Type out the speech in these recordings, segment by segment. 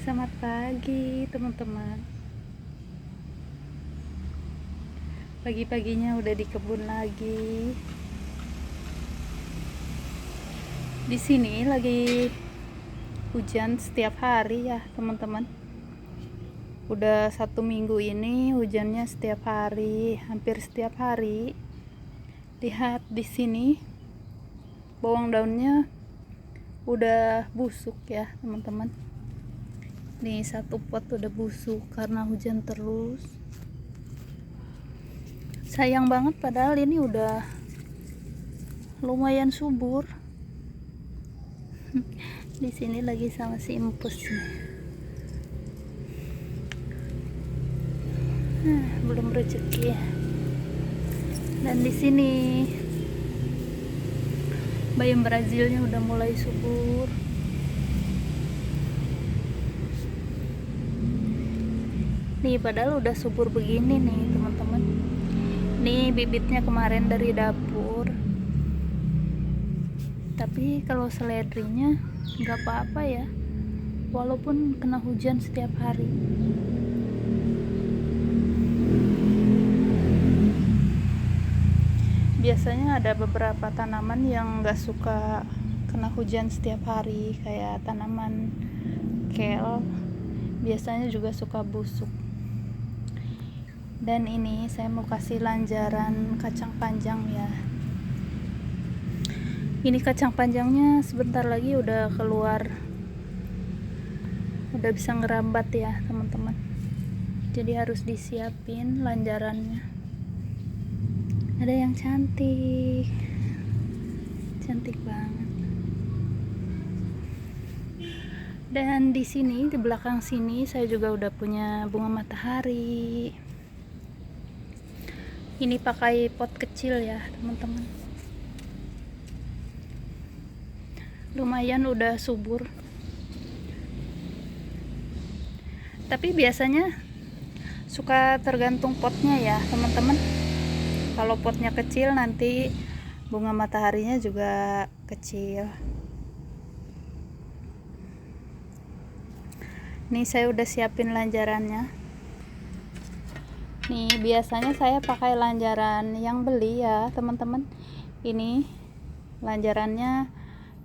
Selamat pagi teman-teman. Pagi-paginya udah di kebun lagi. Di sini lagi hujan setiap hari ya teman-teman. Udah 1 minggu ini hujannya setiap hari, hampir setiap hari. Lihat di sini bawang daunnya udah busuk ya teman-teman. Nih satu pot udah busuk karena hujan terus. Sayang banget padahal ini udah lumayan subur. Di sini lagi sama si empus nih. Belum rezeki. Dan di sini bayam Brazilnya udah mulai subur. Nih padahal udah subur begini nih teman-teman. Nih bibitnya kemarin dari dapur. Tapi kalau seledrinya nggak apa-apa ya, walaupun kena hujan setiap hari. Biasanya ada beberapa tanaman yang nggak suka kena hujan setiap hari, kayak tanaman kale biasanya juga suka busuk. Dan ini saya mau kasih lanjaran kacang panjang ya. Ini kacang panjangnya sebentar lagi udah keluar, udah bisa ngerambat ya teman-teman. Jadi harus disiapin lanjarannya. Ada yang cantik, cantik banget. Dan di sini di belakang sini saya juga udah punya bunga matahari. Ini pakai pot kecil ya teman-teman. Lumayan udah subur. Tapi biasanya suka tergantung potnya ya teman-teman. Kalau potnya kecil nanti bunga mataharinya juga kecil. Nih saya udah siapin lanjarannya. Nih biasanya saya pakai lanjaran yang beli ya teman-teman. Ini lanjarannya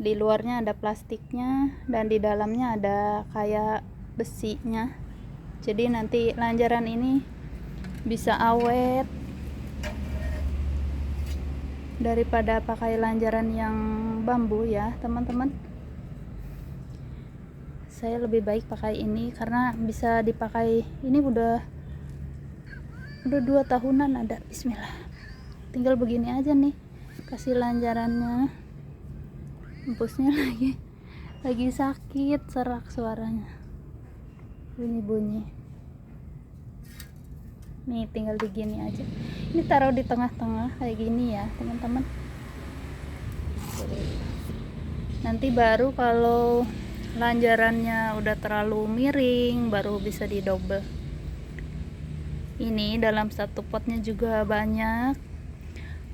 di luarnya ada plastiknya dan di dalamnya ada kayak besinya. Jadi nanti lanjaran ini bisa awet daripada pakai lanjaran yang bambu ya teman-teman. Saya lebih baik pakai ini karena bisa dipakai, ini udah 2 tahunan ada. Bismillah, tinggal begini aja nih, kasih lanjarannya. Empusnya lagi sakit, serak suaranya, bunyi-bunyi. Nih tinggal digini aja, ini taruh di tengah-tengah kayak gini ya teman-teman. Nanti baru kalau lanjarannya udah terlalu miring baru bisa didobel. Ini dalam satu potnya juga banyak,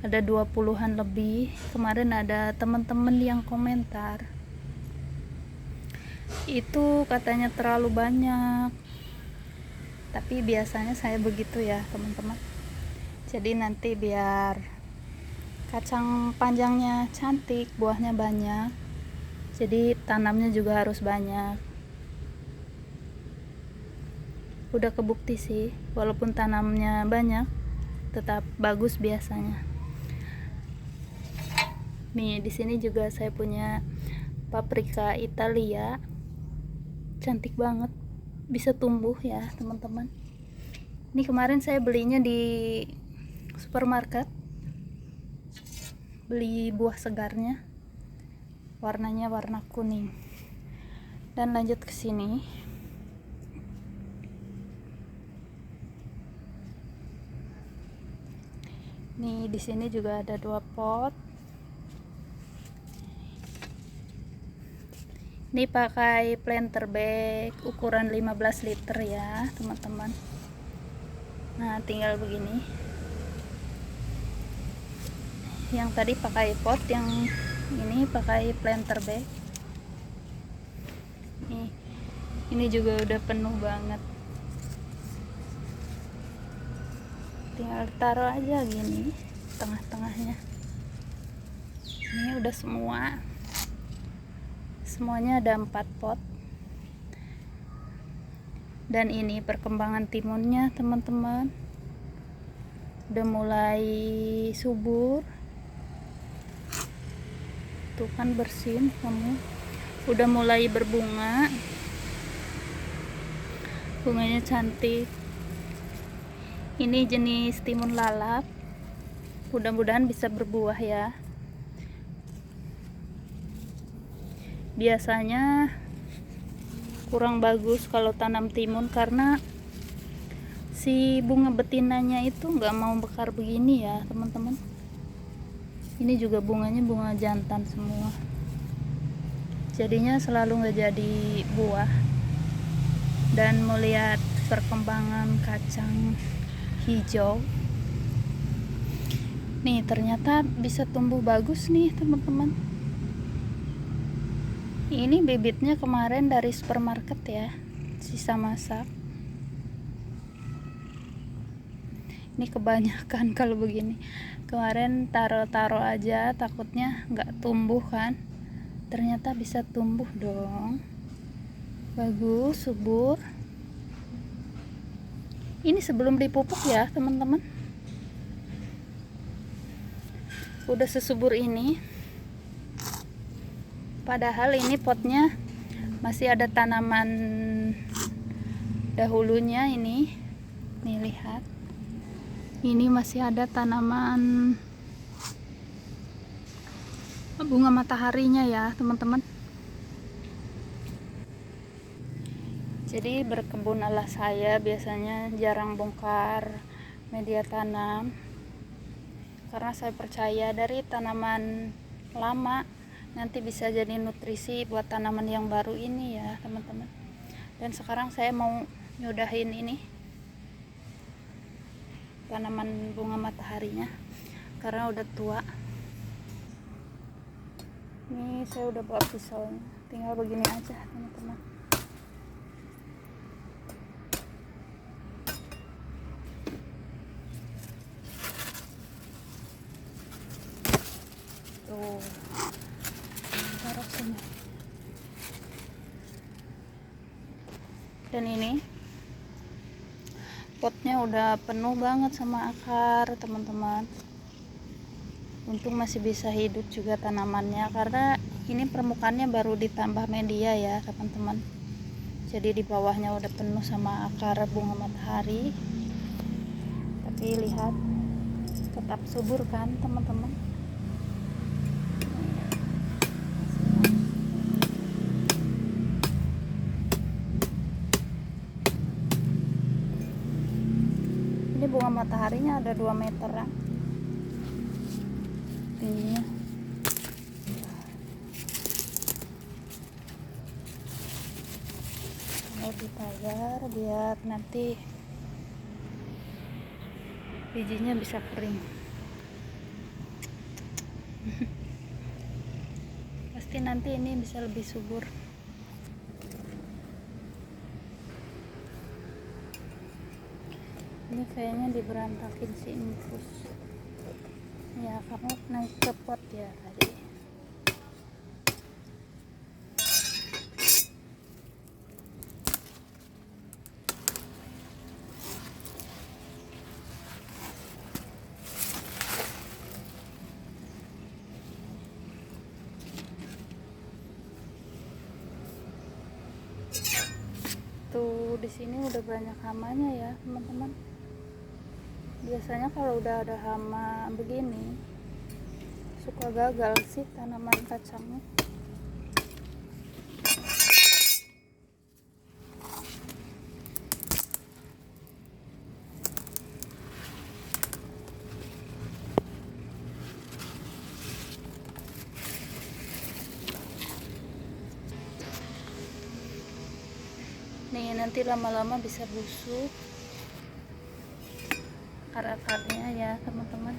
ada 20-an lebih. Kemarin ada teman-teman yang komentar itu katanya terlalu banyak, tapi biasanya saya begitu ya teman-teman. Jadi nanti biar kacang panjangnya cantik, buahnya banyak, jadi tanamnya juga harus banyak. Udah kebukti sih, walaupun tanamnya banyak tetap bagus biasanya. Nih di sini juga saya punya paprika Italia, cantik banget, bisa tumbuh ya teman-teman. Ini kemarin saya belinya di supermarket, beli buah segarnya, warnanya warna kuning. Dan lanjut ke sini. Nih di sini juga ada 2 pot. Ini pakai planter bag ukuran 15 liter ya teman-teman. Nah tinggal begini. Yang tadi pakai pot, yang ini pakai planter bag. Nih Ini juga udah penuh banget, tinggal taruh aja gini tengah-tengahnya. Ini udah semuanya ada 4 pot. Dan ini perkembangan timunnya teman-teman, udah mulai subur tuh kan, bersin kamu, udah mulai berbunga, bunganya cantik. Ini jenis timun lalap, mudah-mudahan bisa berbuah ya. Biasanya kurang bagus kalau tanam timun karena si bunga betinanya itu nggak mau mekar begini ya teman-teman. Ini juga bunganya bunga jantan semua, jadinya selalu nggak jadi buah. Dan melihat perkembangan kacang hijau nih, ternyata bisa tumbuh bagus nih teman-teman. Ini bibitnya kemarin dari supermarket ya, sisa masak. Ini kebanyakan kalau begini. Kemarin taruh aja, takutnya nggak tumbuh kan. Ternyata bisa tumbuh dong. Bagus, subur. Ini sebelum dipupuk ya teman-teman. Udah sesubur ini. Padahal ini potnya masih ada tanaman dahulunya ini. Nih lihat. Ini masih ada tanaman bunga mataharinya ya teman-teman. Jadi berkebun ala saya biasanya jarang bongkar media tanam, karena saya percaya dari tanaman lama nanti bisa jadi nutrisi buat tanaman yang baru ini ya teman-teman. Dan sekarang saya mau nyudahin ini tanaman bunga mataharinya karena udah tua. Ini saya udah bawa pisaunya, tinggal begini aja teman-teman. Tuh, taruh sini. Dan ini potnya udah penuh banget sama akar teman-teman. Untung masih bisa hidup juga tanamannya, karena ini permukaannya baru ditambah media ya teman-teman. Jadi di bawahnya udah penuh sama akar bunga matahari. Tapi lihat, tetap subur kan teman-teman. Ini bunga mataharinya ada 2 meteran tingginya. Mau ditagar biar nanti bijinya bisa kering. Pasti nanti ini bisa lebih subur. Ini kayaknya diberantakin si infus ya, kamu naik ke pot ya tadi. Tuh di sini udah banyak hamanya ya teman-teman. Biasanya kalau udah ada hama begini suka gagal sih tanaman kacangnya. Nih nanti lama-lama bisa busuk akar-akarnya ya teman-teman.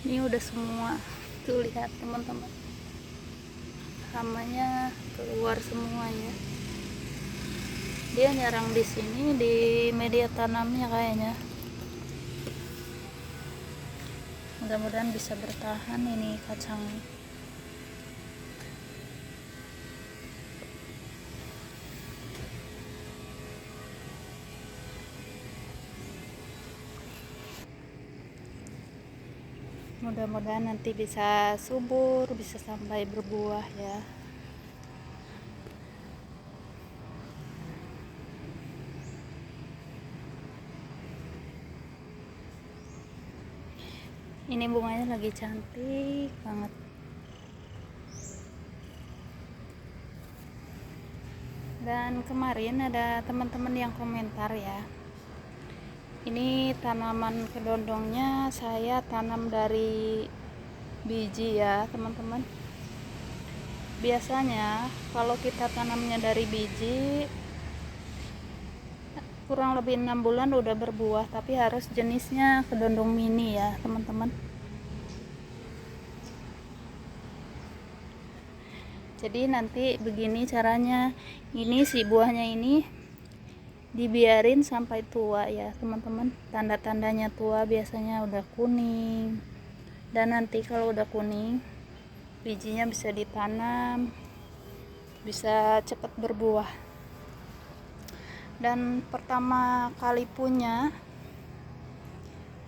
Ini udah semua tuh, lihat teman-teman, hamanya keluar semuanya. Dia nyerang di sini di media tanamnya kayaknya. Mudah-mudahan bisa bertahan ini kacangnya. Mudah-mudahan nanti bisa subur, bisa sampai berbuah ya. Ini bunganya lagi cantik banget. Dan kemarin ada teman-teman yang komentar ya, ini tanaman kedondongnya saya tanam dari biji ya teman-teman. Biasanya kalau kita tanamnya dari biji kurang lebih 6 bulan udah berbuah, tapi harus jenisnya kedondong mini ya teman-teman. Jadi nanti begini caranya, ini si buahnya ini dibiarin sampai tua ya teman-teman. Tanda-tandanya tua biasanya udah kuning, dan nanti kalau udah kuning bijinya bisa ditanam, bisa cepat berbuah. Dan pertama kali punya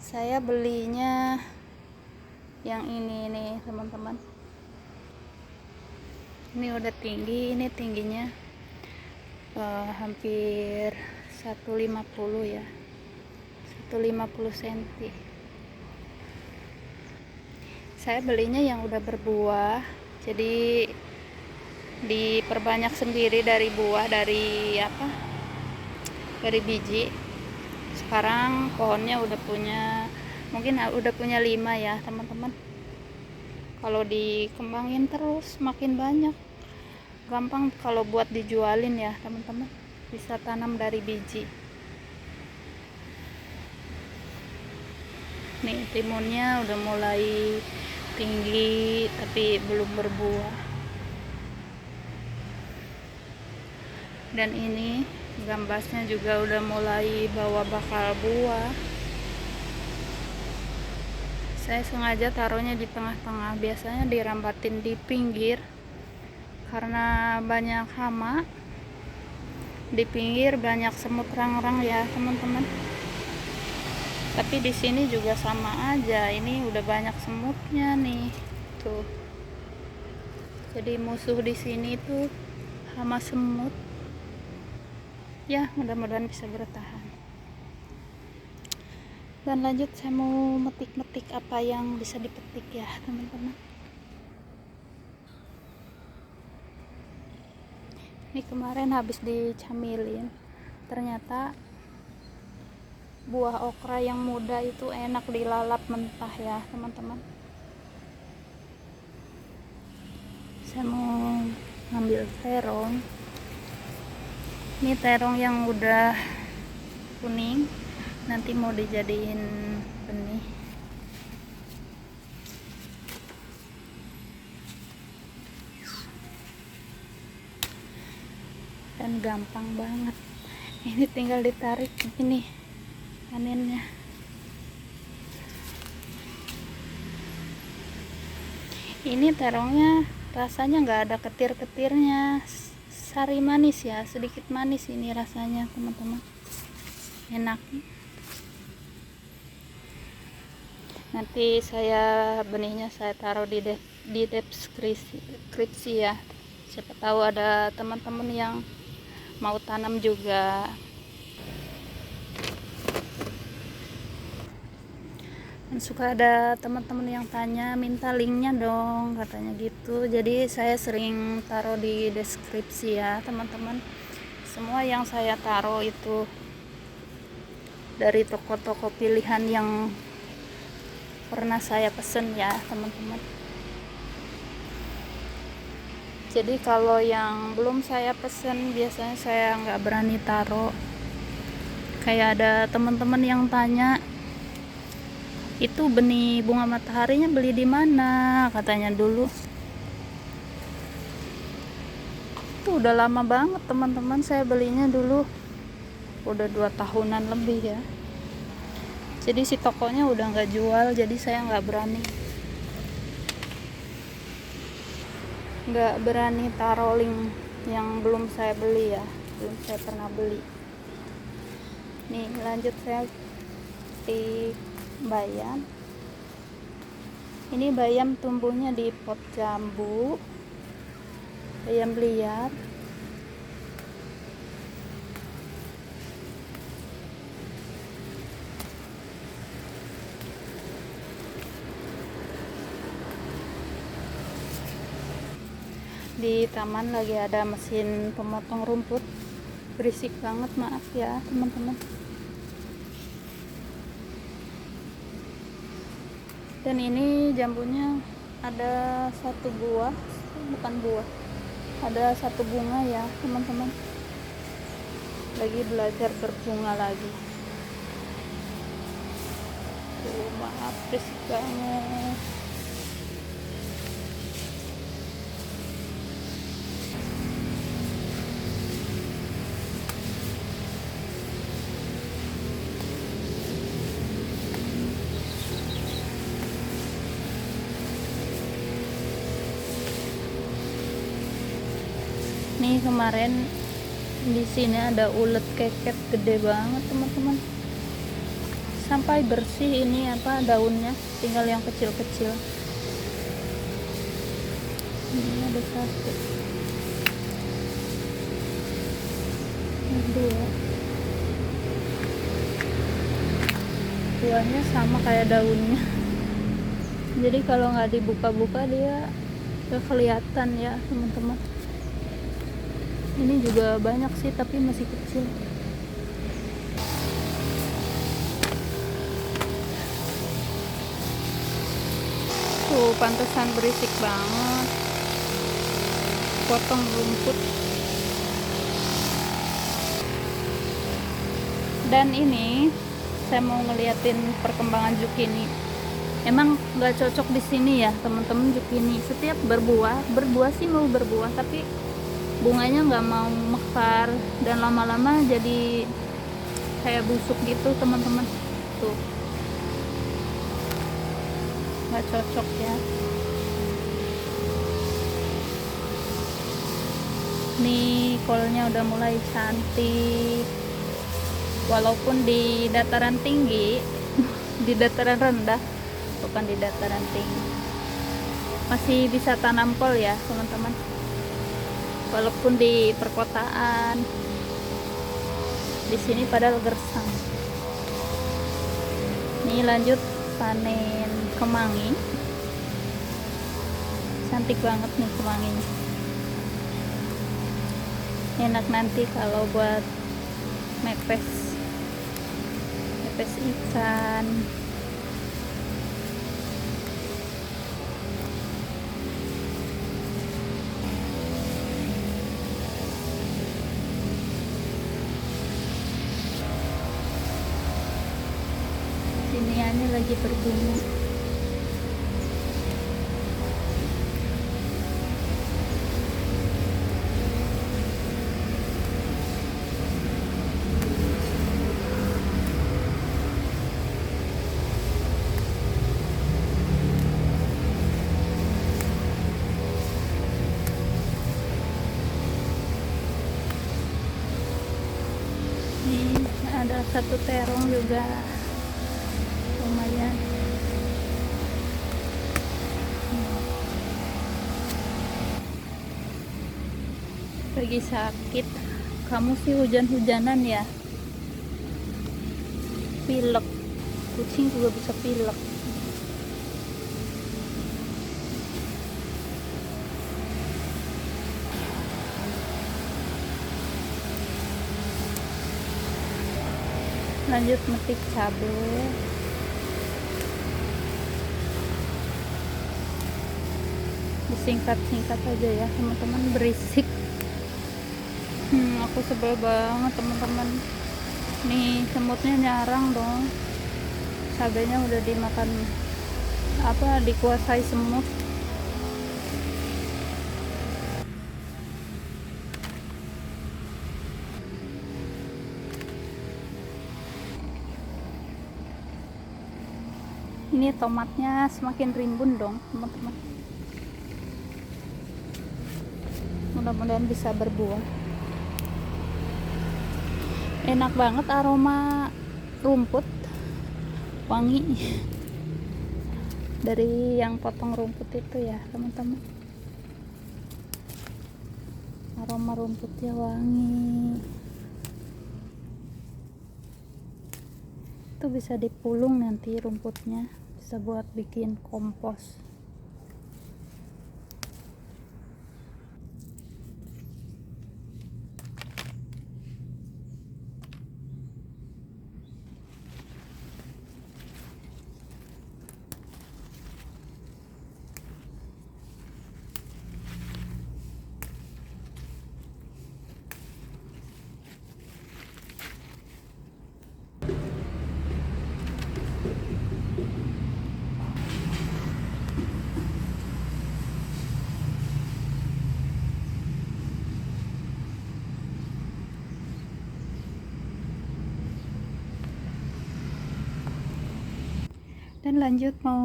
saya belinya yang ini nih teman-teman. Ini udah tinggi, ini tingginya hampir 150 ya, 150 cm. Saya belinya yang udah berbuah, jadi diperbanyak sendiri dari buah, dari biji. Sekarang pohonnya udah punya, mungkin udah punya 5 ya teman-teman. Kalau dikembangin terus makin banyak, gampang kalau buat dijualin ya teman-teman. Bisa tanam dari biji. Nih timunnya udah mulai tinggi tapi belum berbuah. Dan ini gambasnya juga udah mulai bawa bakal buah. Saya sengaja taruhnya di tengah-tengah, biasanya dirambatin di pinggir karena banyak hama. Di pinggir banyak semut rangrang ya teman-teman. Tapi di sini juga sama aja, ini udah banyak semutnya nih tuh. Jadi musuh di sini tuh hama semut. Ya mudah-mudahan bisa bertahan. Dan lanjut, saya mau metik-metik apa yang bisa dipetik ya teman-teman. Ini kemarin habis dicamilin, ternyata buah okra yang muda itu enak dilalap mentah ya teman-teman. Saya mau ngambil terong. Ini terong yang udah kuning, nanti mau dijadiin benih. Dan gampang banget, ini tinggal ditarik ini panennya. Ini terongnya rasanya nggak ada ketir-ketirnya, sari manis ya, sedikit manis ini rasanya teman-teman, enak. Nanti benihnya saya taruh di deskripsi ya, siapa tahu ada teman-teman yang mau tanam juga. Dan suka ada teman-teman yang tanya, minta linknya dong katanya gitu. Jadi saya sering taruh di deskripsi ya teman-teman. Semua yang saya taruh itu dari toko-toko pilihan yang pernah saya pesen ya teman-teman. Jadi kalau yang belum saya pesen biasanya saya nggak berani taruh. Kayak ada teman-teman yang tanya, Itu benih bunga mataharinya beli di mana katanya dulu. Itu udah lama banget teman-teman, saya belinya dulu udah 2 tahunan lebih ya. Jadi si tokonya udah nggak jual, jadi saya nggak berani taruh link yang belum saya beli ya, belum saya pernah beli. Nih lanjut, saya petik bayam. Ini bayam tumbuhnya di pot jambu, bayam liar. Di taman lagi ada mesin pemotong rumput, berisik banget, maaf ya teman-teman. Dan ini jambunya ada 1 buah, bukan buah, ada 1 bunga ya teman-teman, lagi belajar berbunga lagi. Tuh, maaf berisik banget. Nih kemarin di sini ada ulet keket gede banget teman-teman, sampai bersih ini apa daunnya, tinggal yang kecil-kecil. Ini ada 1, 2, buahnya sama kayak daunnya. Jadi kalau nggak dibuka-buka dia nggak kelihatan ya teman-teman. Ini juga banyak sih tapi masih kecil. Tuh pantesan berisik banget, potong rumput. Dan ini saya mau ngeliatin perkembangan zukini. Emang nggak cocok di sini ya teman-teman zukini. Setiap berbuah sih mau berbuah, tapi bunganya nggak mau mekar dan lama-lama jadi kayak busuk gitu teman-teman. Tuh nggak cocok ya. Nih kolnya udah mulai cantik, walaupun di dataran tinggi di dataran rendah, bukan di dataran tinggi, masih bisa tanam kol ya teman-teman, walaupun di perkotaan. Di sini padahal gersang. Nih lanjut panen kemangi. Cantik banget nih kemanginya, enak nanti kalau buat mepes ikan. Siniannya lagi berbunga. Ini ada 1 terong juga, lumayan. Lagi sakit. Kamu sih hujan-hujanan ya, pilek. Kucing juga bisa pilek. Lanjut metik cabai. Disingkat-singkat aja ya teman-teman, berisik. Aku sebel banget teman-teman. Nih semutnya nyarang dong. cabenya udah dimakan dikuasai semut. Ini tomatnya semakin rimbun dong teman-teman, mudah-mudahan bisa berbuah. Enak banget, aroma rumput wangi dari yang potong rumput itu ya teman-teman. Aroma rumputnya wangi, itu bisa dipulung nanti rumputnya, bisa buat bikin kompos. Dan lanjut mau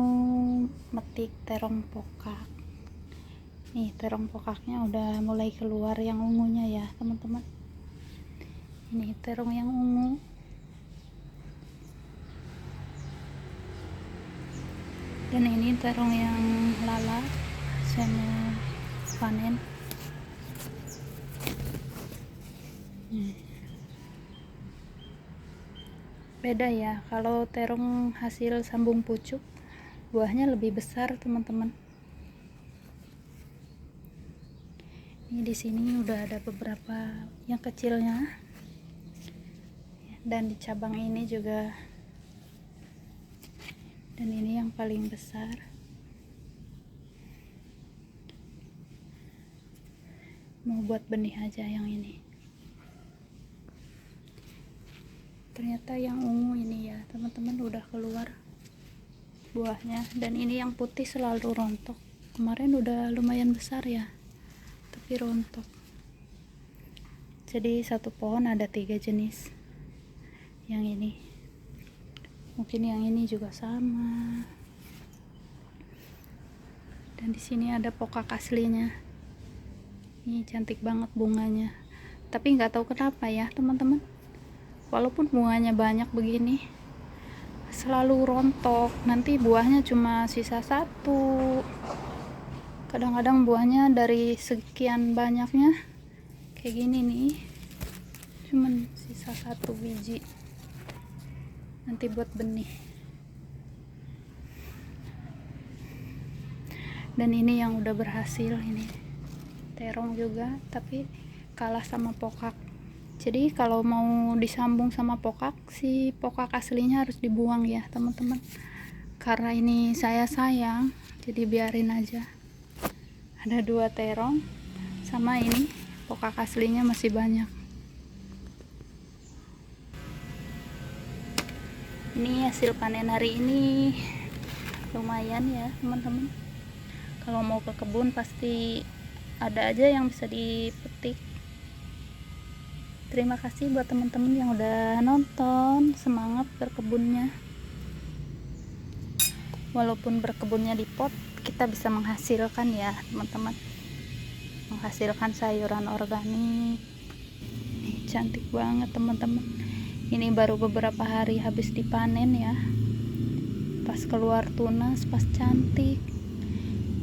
metik terong pokak. Nih terong pokaknya udah mulai keluar yang ungunya ya teman-teman. Ini terong yang ungu. Dan ini terong yang lala, saya mau panen. Beda ya, kalau terong hasil sambung pucuk buahnya lebih besar teman-teman. Ini di sini udah ada beberapa yang kecilnya, dan di cabang ini juga, dan ini yang paling besar. Mau buat benih aja yang ini. Ternyata yang ungu ini ya teman-teman udah keluar buahnya, dan ini yang putih selalu rontok. Kemarin udah lumayan besar ya, tapi rontok. Jadi satu pohon ada 3 jenis. Yang ini, mungkin yang ini juga sama. Dan di sini ada pokak aslinya. Ini cantik banget bunganya. Tapi nggak tahu kenapa ya teman-teman, walaupun bunganya banyak begini selalu rontok, nanti buahnya cuma sisa 1. Kadang-kadang buahnya dari sekian banyaknya kayak gini nih, cuman sisa 1 biji, nanti buat benih. Dan ini yang udah berhasil, ini terong juga tapi kalah sama pokak. Jadi kalau mau disambung sama pokak, si pokak aslinya harus dibuang ya teman-teman. Karena ini saya sayang, jadi biarin aja. Ada 2 terong, sama ini pokak aslinya masih banyak. Ini hasil panen hari ini lumayan ya teman-teman. Kalau mau ke kebun pasti ada aja yang bisa dipetik. Terima kasih buat teman-teman yang udah nonton. Semangat berkebunnya. Walaupun berkebunnya di pot, kita bisa menghasilkan ya teman-teman, menghasilkan sayuran organik. Cantik banget teman-teman. Ini baru beberapa hari habis dipanen ya, pas keluar tunas, pas cantik.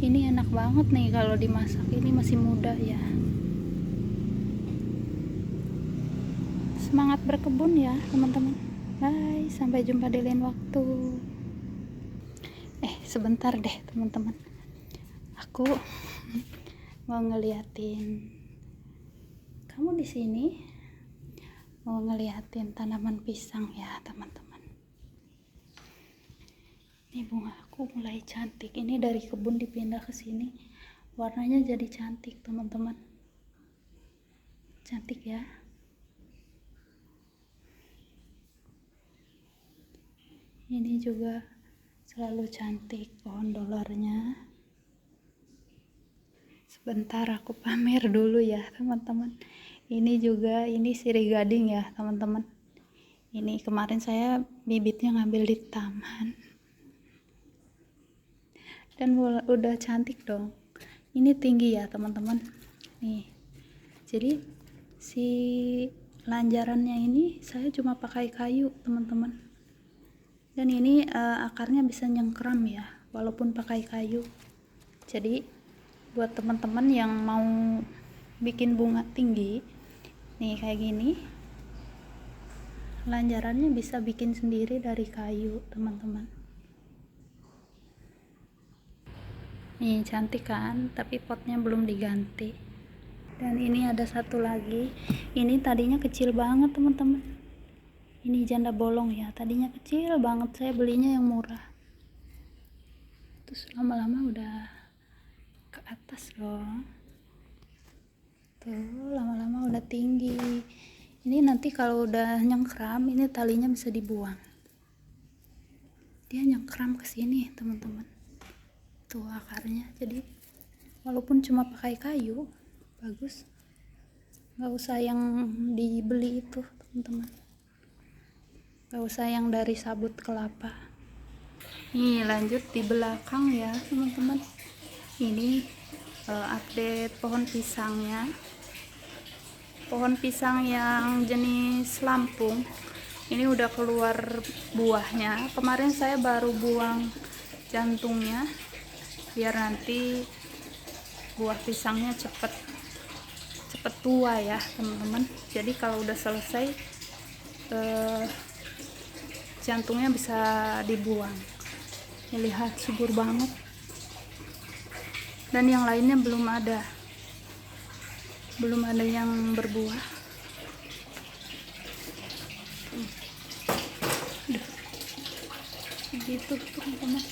Ini enak banget nih kalau dimasak, ini masih muda ya. Semangat berkebun ya teman-teman. Bye, sampai jumpa di lain waktu. Sebentar deh teman-teman, aku mau ngeliatin kamu di sini, mau ngeliatin tanaman pisang ya teman-teman. Ini bunga aku mulai cantik, ini dari kebun dipindah ke sini, warnanya jadi cantik teman-teman. Cantik ya. Ini juga selalu cantik pohon dolarnya. Sebentar aku pamer dulu ya teman-teman. Ini juga, ini sirih gading ya teman-teman. Ini kemarin saya bibitnya ngambil di taman. Dan udah cantik dong. Ini tinggi ya teman-teman. Nih. Jadi si lanjarannya ini saya cuma pakai kayu teman-teman. Dan ini akarnya bisa nyengkram ya, walaupun pakai kayu. Jadi buat teman-teman yang mau bikin bunga tinggi, nih kayak gini, lanjarannya bisa bikin sendiri dari kayu teman-teman. Nih cantik kan, tapi potnya belum diganti. Dan ini ada satu lagi, ini tadinya kecil banget teman-teman. Ini janda bolong ya, tadinya kecil banget, saya belinya yang murah. Terus lama-lama udah ke atas loh. Tuh, lama-lama udah tinggi. Ini nanti kalau udah nyengkram, ini talinya bisa dibuang. Dia nyengkram ke sini, teman-teman. Tuh akarnya. Jadi walaupun cuma pakai kayu, bagus. Nggak usah yang dibeli itu, teman-teman. Nggak usah yang dari sabut kelapa. Nih lanjut di belakang ya teman-teman. Ini update pohon pisangnya. Pohon pisang yang jenis Lampung. Ini udah keluar buahnya. Kemarin saya baru buang jantungnya biar nanti buah pisangnya cepet tua ya teman-teman. Jadi kalau udah selesai jantungnya bisa dibuang. Ini lihat subur banget. Dan yang lainnya belum ada yang berbuah. Gitu teman-teman.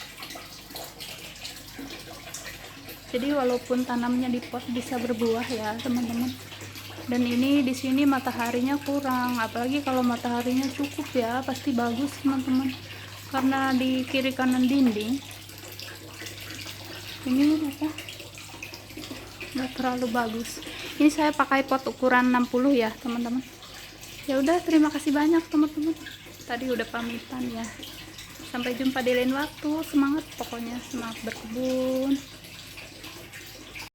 Jadi walaupun tanamnya di pot bisa berbuah ya teman-teman. Dan ini di sini mataharinya kurang, apalagi kalau mataharinya cukup ya pasti bagus teman-teman. Karena di kiri kanan dinding ini nggak terlalu bagus. Ini saya pakai pot ukuran 60 ya teman-teman. Ya udah, terima kasih banyak teman-teman. Tadi udah pamitan ya. Sampai jumpa di lain waktu. Semangat pokoknya, semangat berkebun.